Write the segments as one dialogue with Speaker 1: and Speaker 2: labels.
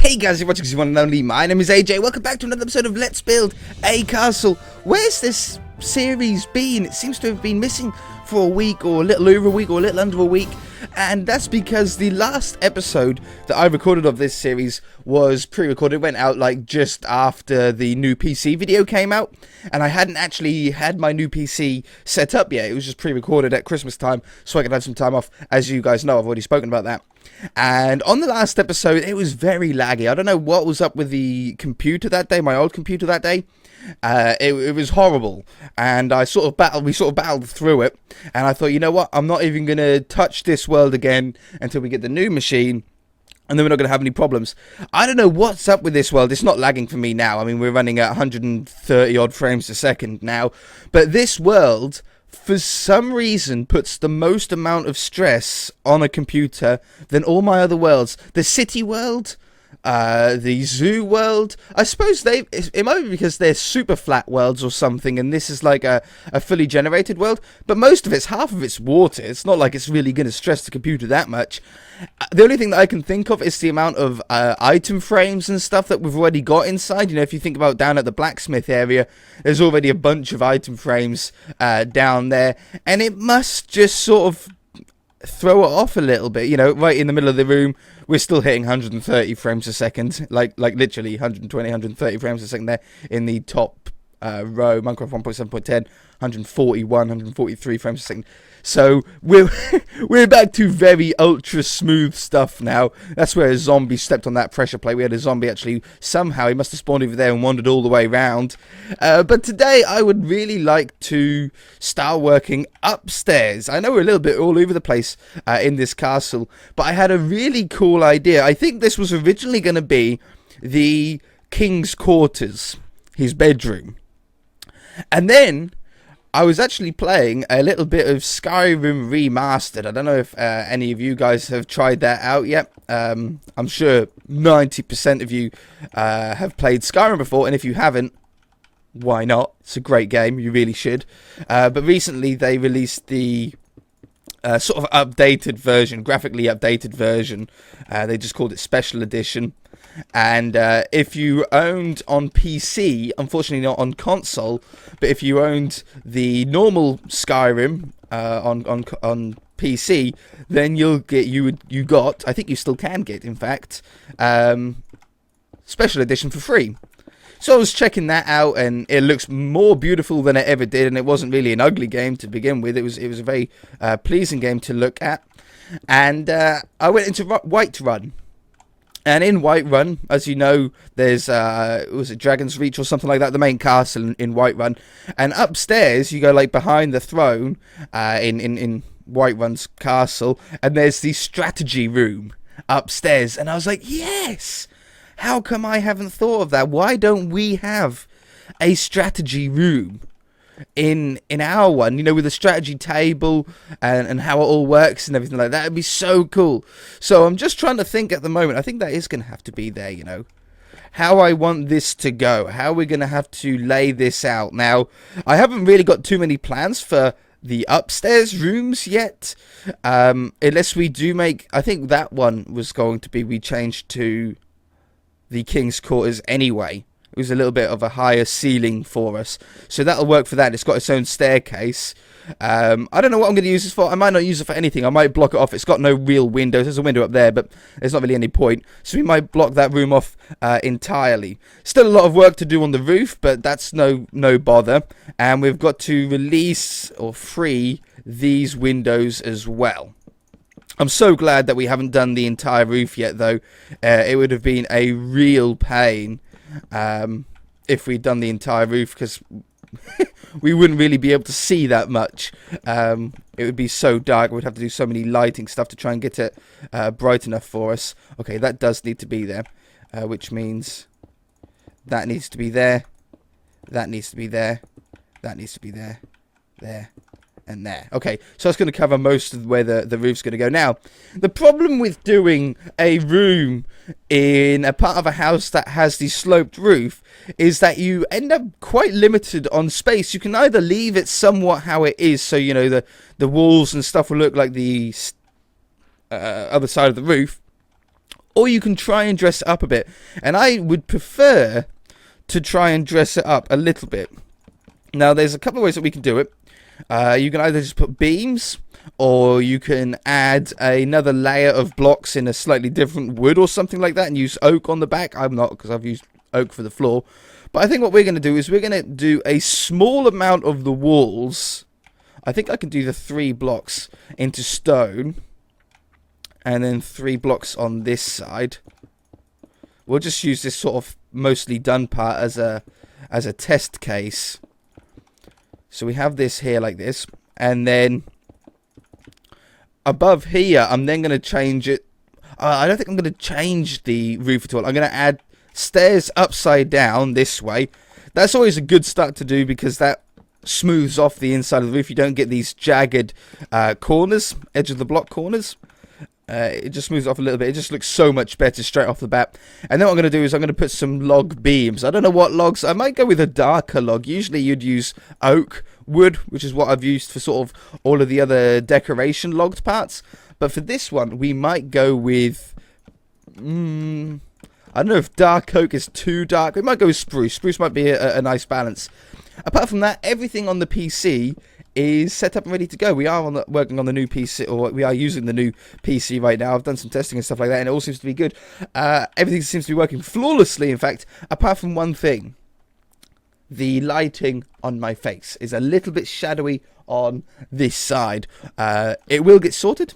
Speaker 1: Hey guys, you're watching one and only. My name is AJ. Welcome back to another episode of Let's Build a Castle. Where's this series been? It seems to have been missing for a week, or a little over a week, or a little under a week. And that's because the last episode that I recorded of this series was pre-recorded. It went out like just after the new PC video came out. And I hadn't actually had my new PC set up yet. It was just pre-recorded at Christmas time, so I could have some time off. As you guys know, I've already spoken about that. And on the last episode, it was very laggy. I don't know what was up with the computer that day, my old computer that day. It was horrible, and we sort of battled through it. And I thought, you know what, I'm not even going to touch this world again until we get the new machine, and then we're not going to have any problems. I don't know what's up with this world. It's not lagging for me now. I mean, we're running at 130 odd frames a second now, but this world, for some reason, puts the most amount of stress on a computer than all my other worlds. The city world, the zoo world, I suppose it might be because they're super flat worlds or something, and this is like a fully generated world, but most of it's, half of it's water. It's not like it's really going to stress the computer that much. The only thing that I can think of is the amount of item frames and stuff that we've already got inside. You know, if you think about down at the blacksmith area, there's already a bunch of item frames down there, and it must just sort of throw it off a little bit. You know, right in the middle of the room, we're still hitting 130 frames a second, like literally 120, 130 frames a second there in the top row, Minecraft 1.7.10, 141, 143 frames a second. So we're back to very ultra smooth stuff now. That's where a zombie stepped on that pressure plate. We had a zombie actually, somehow he must have spawned over there and wandered all the way around. But today I would really like to start working upstairs. I know we're a little bit all over the place in this castle, but I had a really cool idea. I think this was originally going to be the king's quarters, his bedroom. And then I was actually playing a little bit of Skyrim Remastered. I don't know if any of you guys have tried that out yet. I'm sure 90% of you have played Skyrim before, and if you haven't, why not? It's a great game, you really should. But recently they released the sort of updated version, graphically updated version. They just called it Special Edition. And if you owned on PC, unfortunately not on console, but if you owned the normal Skyrim on PC, then you got, I think you still can get, in fact, Special Edition for free. So I was checking that out, and it looks more beautiful than it ever did, and it wasn't really an ugly game to begin with. It was a very pleasing game to look at, and I went into Whiterun. And in Whiterun, as you know, there's, was it Dragon's Reach or something like that, the main castle in Whiterun. And upstairs, you go like behind the throne in Whiterun's castle, and there's the strategy room upstairs. And I was like, yes! How come I haven't thought of that? Why don't we have a strategy room in our one, you know, with a strategy table and how it all works and everything like that? It'd be so cool. So I'm just trying to think at the moment. I think that is going to have to be there, you know, how I want this to go, how we're going to have to lay this out. Now, I haven't really got too many plans for the upstairs rooms yet, unless we do make, I think that one was going to be, we changed to the King's Quarters anyway. It was a little bit of a higher ceiling for us, so that'll work for that. It's got its own staircase. I don't know what I'm going to use this for. I might not use it for anything. I might block it off. It's got no real windows. There's a window up there, but there's not really any point, so we might block that room off entirely. Still a lot of work to do on the roof, but that's no bother. And we've got to release or free these windows as well. I'm so glad that we haven't done the entire roof yet, though. It would have been a real pain if we'd done the entire roof, because we wouldn't really be able to see that much. It would be so dark. We'd have to do so many lighting stuff to try and get it bright enough for us. Okay, that does need to be there, which means that needs to be there, that needs to be there, that needs to be there, there, and there. Okay, so that's going to cover most of where the roof's going to go. Now, the problem with doing a room in a part of a house that has the sloped roof is that you end up quite limited on space. You can either leave it somewhat how it is, so, you know, the walls and stuff will look like the other side of the roof, or you can try and dress it up a bit. And I would prefer to try and dress it up a little bit. Now, there's a couple of ways that we can do it. You can either just put beams, or you can add another layer of blocks in a slightly different wood or something like that and use oak on the back. I'm not, because I've used oak for the floor. But I think what we're going to do is we're going to do a small amount of the walls. I think I can do the 3 blocks into stone, and then 3 blocks on this side. We'll just use this sort of mostly done part as a test case. So we have this here like this, and then above here, I'm then going to change it. I don't think I'm going to change the roof at all. I'm going to add stairs upside down this way. That's always a good start to do, because that smooths off the inside of the roof. You don't get these jagged corners, edge of the block corners. It just smooths off a little bit. It just looks so much better straight off the bat. And then what I'm going to do is I'm going to put some log beams. I don't know what logs. I might go with a darker log. Usually you'd use oak wood, which is what I've used for sort of all of the other decoration logged parts. But for this one, we might go with... I don't know if dark oak is too dark. We might go with spruce. Spruce might be a nice balance. Apart from that, everything on the PC is set up and ready to go. We are working on the new PC, or we are using the new PC right now. I've done some testing and stuff like that, and it all seems to be good. Everything seems to be working flawlessly, in fact, apart from one thing. The lighting on my face is a little bit shadowy on this side. It will get sorted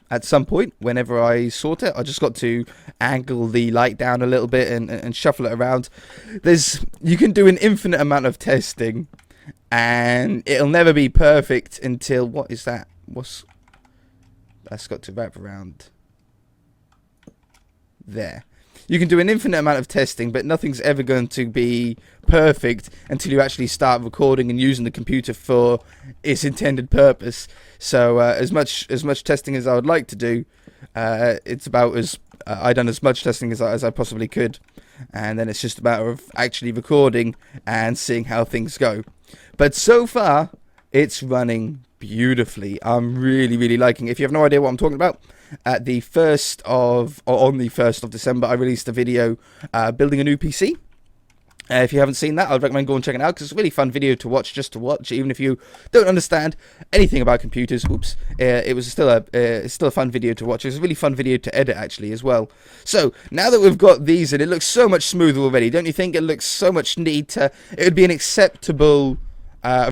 Speaker 1: at some point whenever I sort it. I just got to angle the light down a little bit and shuffle it around. You can do an infinite amount of testing, and it'll never be perfect until... What is that? That's got to wrap around there. You can do an infinite amount of testing, but nothing's ever going to be perfect until you actually start recording and using the computer for its intended purpose. So as much testing as I would like to do, it's about as I've done as much testing as I possibly could, and then it's just a matter of actually recording and seeing how things go. But so far, it's running beautifully. I'm really, really liking it. If you have no idea what I'm talking about, on the 1st of December, I released a video building a new PC. If you haven't seen that, I'd recommend going and checking it out, because it's a really fun video to watch, just to watch, even if you don't understand anything about computers. Oops, it was still a fun video to watch. It was a really fun video to edit, actually, as well. So now that we've got these in, it looks so much smoother already. Don't you think? It looks so much neater. It would be an acceptable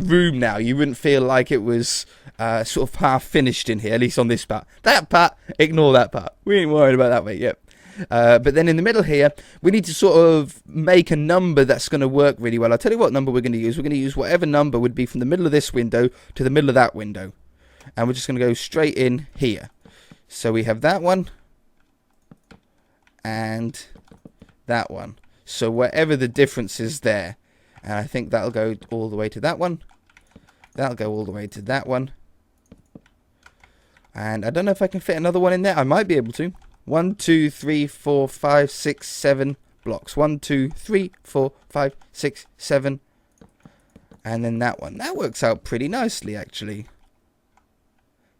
Speaker 1: room now. You wouldn't feel like it was sort of half finished in here, at least on this part. That part, ignore that part. We ain't worried about that, mate. Yep. But then in the middle here, we need to sort of make a number that's going to work really well. I'll tell you what number we're going to use. We're going to use whatever number would be from the middle of this window to the middle of that window. And we're just going to go straight in here. So we have that one and that one. So whatever the difference is there. And I think that'll go all the way to that one. That'll go all the way to that one. And I don't know if I can fit another one in there. I might be able to. 1, 2, 3, 4, 5, 6, 7 blocks. 1, 2, 3, 4, 5, 6, 7. And then that one. That works out pretty nicely, actually.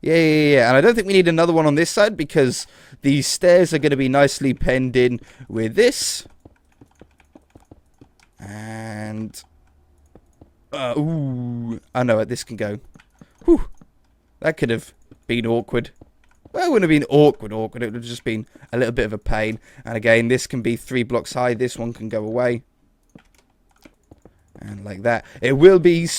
Speaker 1: Yeah. And I don't think we need another one on this side, because these stairs are going to be nicely penned in with this. And... ooh. I know where this can go. Whew. That could have been awkward. Well, it wouldn't have been awkward. It would have just been a little bit of a pain. And again, this can be 3 blocks high. This one can go away. And like that. It will be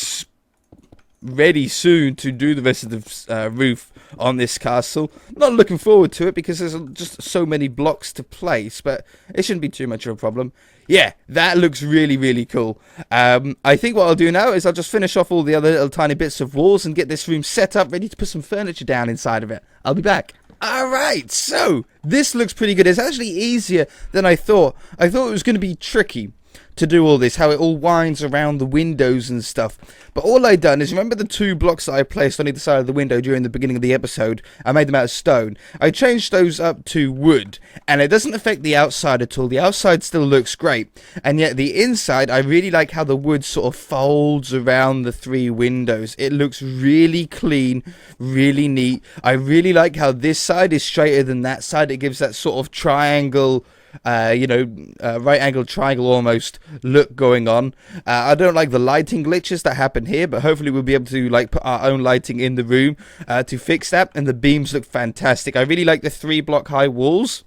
Speaker 1: ready soon to do the rest of the roof on this castle. Not looking forward to it, because there's just so many blocks to place. But it shouldn't be too much of a problem. Yeah, that looks really, really cool. I think what I'll do now is I'll just finish off all the other little tiny bits of walls and get this room set up, ready to put some furniture down inside of it. I'll be back. Alright, so this looks pretty good. It's actually easier than I thought. I thought it was going to be tricky. to do all this, how it all winds around the windows and stuff. But all I done is, remember the 2 blocks that I placed on either side of the window during the beginning of the episode? I made them out of stone. I changed those up to wood, and it doesn't affect the outside at all. The outside still looks great, and yet the inside, I really like how the wood sort of folds around the 3 windows. It looks really clean, really neat. I really like how this side is straighter than that side. It gives that sort of triangle, right angle triangle almost look going on. I don't like the lighting glitches that happen here, but hopefully we'll be able to like put our own lighting in the room to fix that. And the beams look fantastic. I really like the 3 block high walls.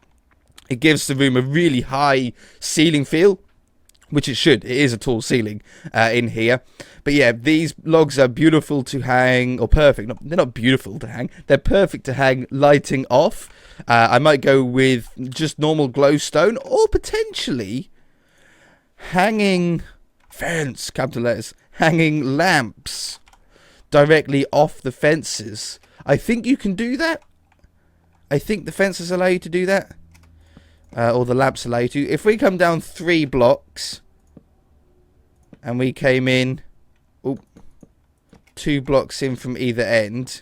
Speaker 1: It gives the room a really high ceiling feel, which it should. It is a tall ceiling in here. But yeah, these logs are beautiful to hang, or perfect. They're not beautiful to hang. They're perfect to hang lighting off. I might go with just normal glowstone, or potentially hanging fence, capital letters, hanging lamps directly off the fences. I think you can do that. I think the fences allow you to do that. Or the lamps allow you to. If we come down 3 blocks and we came in 2 blocks in from either end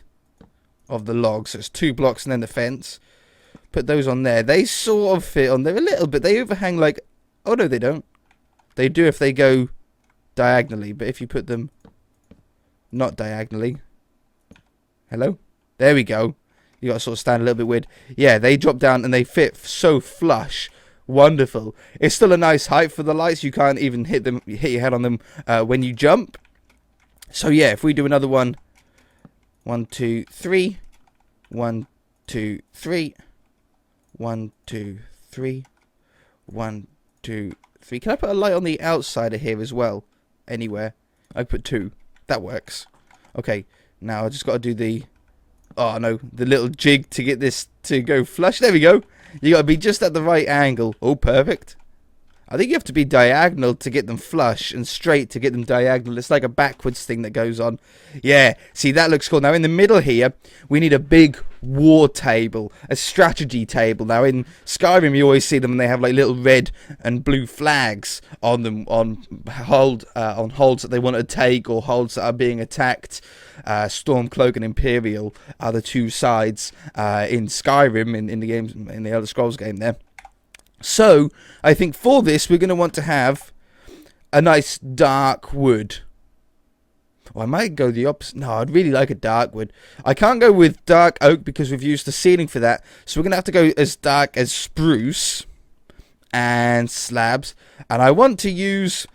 Speaker 1: of the log, so it's 2 blocks and then the fence, put those on there. They sort of fit on there a little bit. They overhang like, oh no they don't. They do if they go diagonally, but if you put them not diagonally, hello, there we go. You got to sort of stand a little bit weird. Yeah, they drop down and they fit so flush. Wonderful. It's still a nice height for the lights. You can't even hit your head on them when you jump. So yeah, if we do another one, 1, 2, 3, 1, 2, 3, 1, 2, 3, 1, 2, 3. Can I put a light on the outside of here as well? Anywhere? I put 2. That works. Okay, now I just got to do the, oh no, the little jig to get this to go flush. There we go. You got to be just at the right angle. Oh, perfect. I think you have to be diagonal to get them flush and straight to get them diagonal. It's like a backwards thing that goes on. Yeah, see, that looks cool. Now, in the middle here, we need a big war table, a strategy table. Now, in Skyrim, you always see them and they have like little red and blue flags on them, on holds that they want to take or holds that are being attacked. Stormcloak and Imperial are the 2 sides in Skyrim, in the game, in the Elder Scrolls game there. So, I think for this, we're going to want to have a nice dark wood. Or I might go the opposite. No, I'd really like a dark wood. I can't go with dark oak because we've used the ceiling for that. So we're going to have to go as dark as spruce and slabs. And I want to use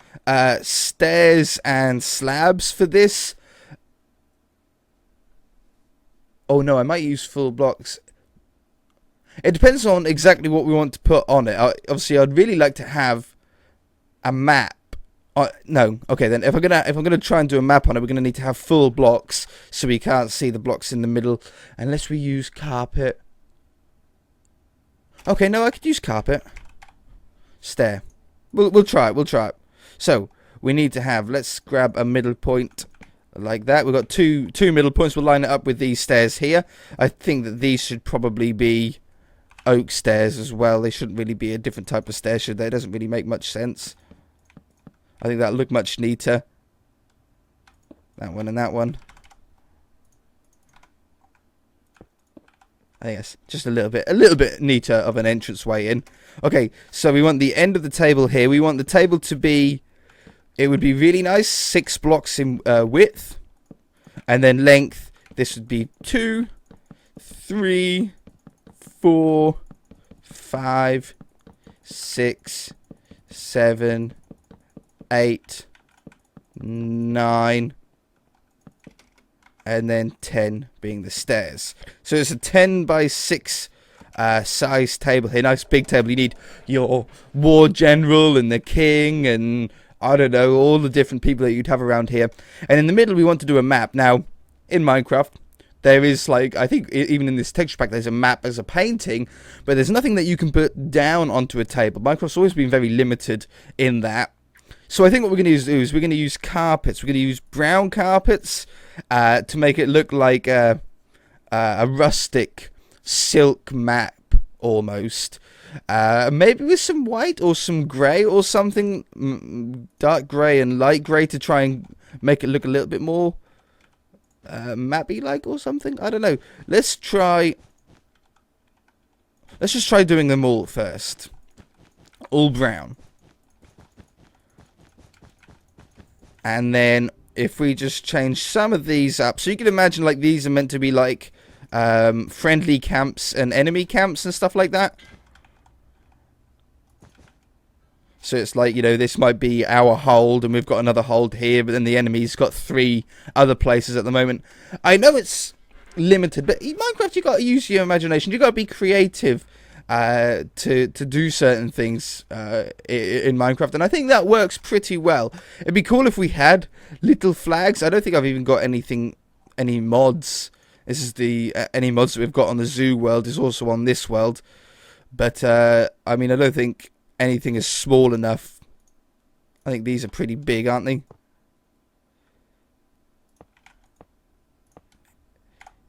Speaker 1: stairs and slabs for this. Oh no, I might use full blocks. It depends on exactly what we want to put on it. Obviously, I'd really like to have a map. No, okay then. If I'm gonna try and do a map on it, we're gonna need to have full blocks, so we can't see the blocks in the middle unless we use carpet. Okay, no, I could use carpet. Stair. We'll try it. We'll try it. So we need to have. Let's grab a middle point. Like that. We've got two middle points. We'll line it up with these stairs here. I think that these should probably be oak stairs as well. They shouldn't really be a different type of stair, should they? It doesn't really make much sense. I think that'll look much neater. That one and that one. I think that's just a little bit neater of an entranceway in. Okay, so we want the end of the table here. We want the table to be, it would be really nice, 6 blocks in width. And then length, this would be 2, 3, 4, 5, 6, 7, 8, 9, and then 10 being the stairs. So it's a 10 by 6 size table here. Nice big table. You need your war general and the king and I don't know, all the different people that you'd have around here. And in the middle we want to do a map. Now, in Minecraft, there is, like, I think even in this texture pack, there's a map as a painting, but there's nothing that you can put down onto a table. Minecraft's always been very limited in that. So I think what we're going to do is we're going to use carpets. We're going to use brown carpets to make it look like a rustic silk map, almost. Maybe with some white or some grey or something, dark grey and light grey to try and make it look a little bit more mappy like or something. I don't know. Let's just try doing them all first. All brown. And then if we just change some of these up, so you can imagine like these are meant to be like friendly camps and enemy camps and stuff like that. So it's like, you know, this might be our hold and we've got another hold here, but then the enemy's got 3 other places at the moment. I know it's limited, but in Minecraft you got to use your imagination. You got to be creative to do certain things in Minecraft, and I think that works pretty well. It'd be cool if we had little flags. I don't think I've even got any mods. This is the any mods that we've got on the zoo world is also on this world, but I mean, I don't think anything is small enough. I think these are pretty big, aren't they?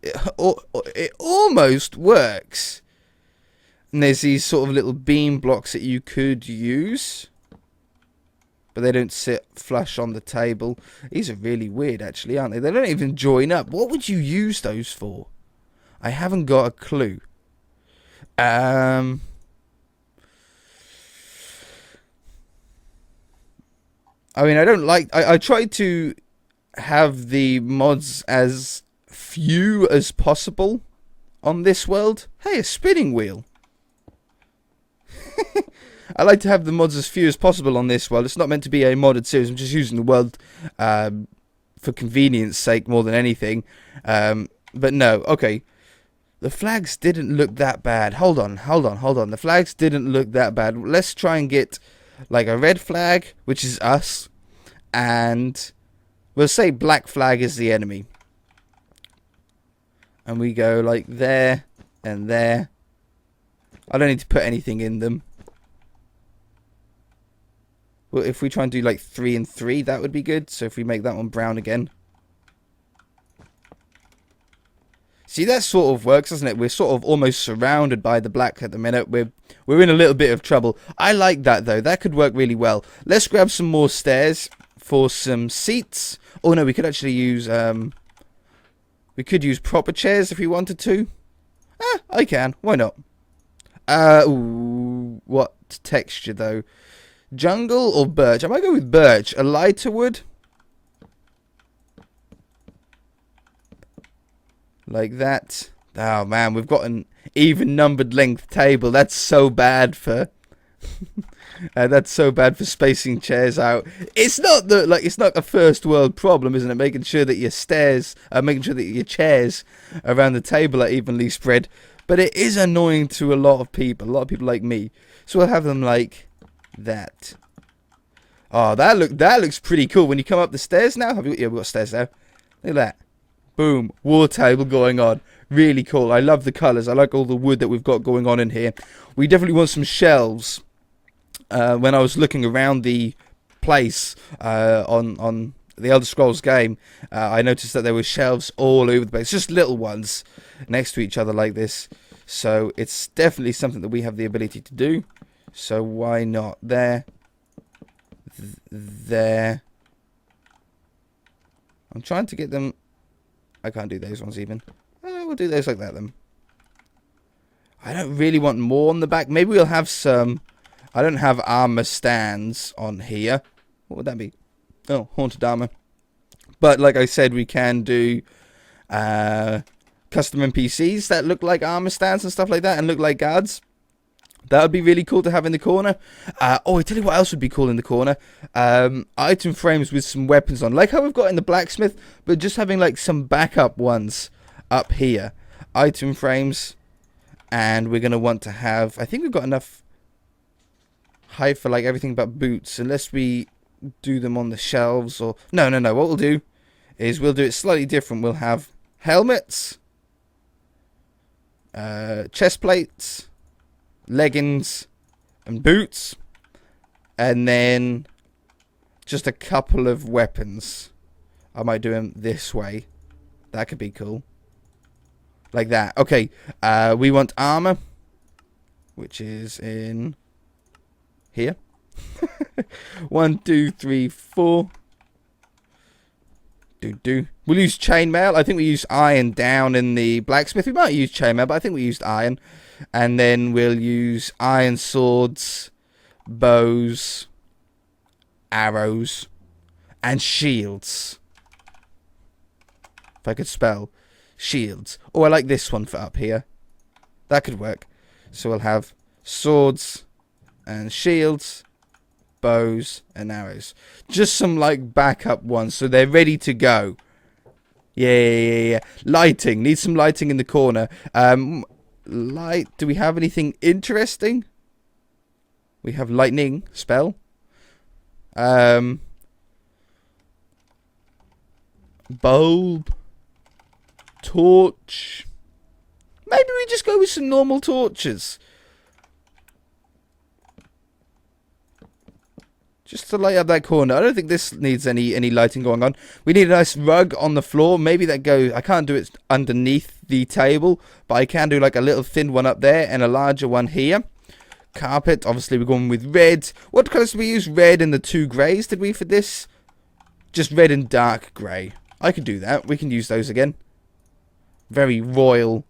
Speaker 1: It almost works. And there's these sort of little beam blocks that you could use, but they don't sit flush on the table. These are really weird, actually, aren't they? They don't even join up. What would you use those for? I haven't got a clue. I mean, I don't like... I try to have the mods as few as possible on this world. Hey, a spinning wheel. I like to have the mods as few as possible on this world. It's not meant to be a modded series. I'm just using the world for convenience sake more than anything. But no, okay. The flags didn't look that bad. Hold on. The flags didn't look that bad. Let's try and get like a red flag, which is us, and we'll say black flag is the enemy. And we go like there and there. I don't need to put anything in them. Well, if we try and do like 3 and 3, that would be good. So if we make that one brown again. See, that sort of works, doesn't it? We're sort of almost surrounded by the black at the minute. We're in a little bit of trouble. I like that, though. That could work really well. Let's grab some more stairs for some seats. Oh, no, we could actually use... we could use proper chairs if we wanted to. I can. Why not? Ooh, what texture, though? Jungle or birch? I might go with birch. A lighter wood. Like that. Oh man, we've got an even numbered length table. That's so bad for that's so bad for spacing chairs out. It's not it's not a first world problem, isn't it? Making sure that making sure that your chairs around the table are evenly spread. But it is annoying to a lot of people like me. So we'll have them like that. Oh, that looks pretty cool. When you come up the stairs now, yeah, we've got stairs there. Look at that. Boom, war table going on. Really cool. I love the colours. I like all the wood that we've got going on in here. We definitely want some shelves. When I was looking around the place on the Elder Scrolls game, I noticed that there were shelves all over the place. Just little ones next to each other like this. So it's definitely something that we have the ability to do. So why not? There. There. I'm trying to get them... I can't do those ones even. We'll do those like that then. I don't really want more on the back. Maybe we'll have some... I don't have armor stands on here. What would that be? Oh, haunted armor. But like I said, we can do custom NPCs that look like armor stands and stuff like that and look like guards. That would be really cool to have in the corner. Oh, I tell you what else would be cool in the corner. Item frames with some weapons on. Like how we've got in the blacksmith, but just having like some backup ones up here. Item frames. And we're going to want to have... I think we've got enough height for like everything but boots. Unless we do them on the shelves or... No. What we'll do is we'll do it slightly different. We'll have helmets. Chest plates. Leggings and boots, and then just a couple of weapons. I might do them this way. That could be cool, like that. Okay, we want armor. which is in here. 1, 2, 3, 4. We'll use chainmail. I think we used iron down in the blacksmith. We might use chainmail, but I think we used iron. And then we'll use iron swords, bows, arrows, and shields. If I could spell shields. Oh, I like this one for up here. That could work. So we'll have swords and shields, bows and arrows. Just some like backup ones so they're ready to go. Yeah. Lighting. Need some lighting in the corner. Light. Do we have anything interesting? We have lightning spell. Bulb. Torch. Maybe we just go with some normal torches. Just to light up that corner. I don't think this needs any lighting going on. We need a nice rug on the floor. Maybe that goes... I can't do it underneath the table, but I can do like a little thin one up there and a larger one here. Carpet. Obviously, we're going with red. What colours did we use? Red and the 2 greys, did we, for this? Just red and dark grey. I could do that. We can use those again. Very royal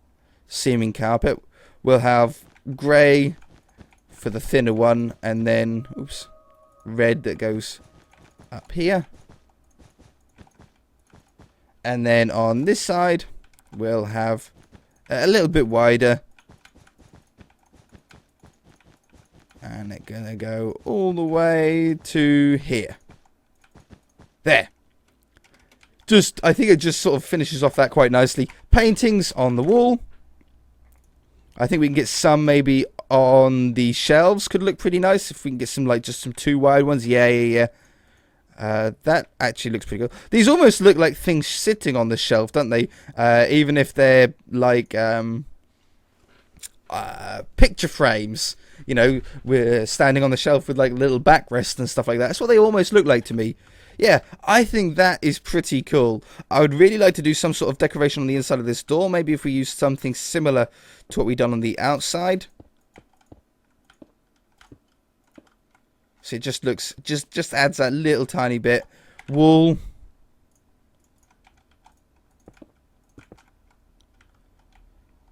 Speaker 1: seeming carpet. We'll have grey for the thinner one, and then... Oops. Red that goes up here. And then on this side, we'll have a little bit wider. And it's going to go all the way to here. There. I think it just sort of finishes off that quite nicely. Paintings on the wall. I think we can get some maybe on the shelves. Could look pretty nice if we can get some like just some 2 wide ones. Yeah. That actually looks pretty good. These almost look like things sitting on the shelf, don't they? Even if they're like picture frames. You know, we're standing on the shelf with like little backrest and stuff like that. That's what they almost look like to me. Yeah, I think that is pretty cool. I would really like to do some sort of decoration on the inside of this door. Maybe if we use something similar to what we've done on the outside. So it just looks, just adds that little tiny bit. Wool.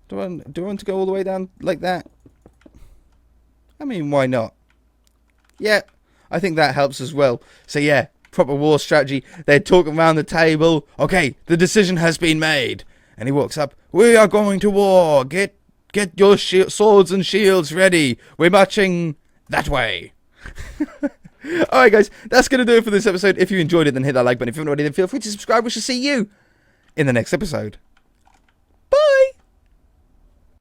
Speaker 1: Do I want to go all the way down like that? I mean, why not? Yeah, I think that helps as well. So yeah, proper war strategy. They're talking around the table. Okay, the decision has been made. And he walks up. We are going to war. Get your swords and shields ready. We're marching that way. Alright guys, that's going to do it for this episode. If you enjoyed it, then hit that like button. If you haven't already, then feel free to subscribe. We shall see you in the next episode.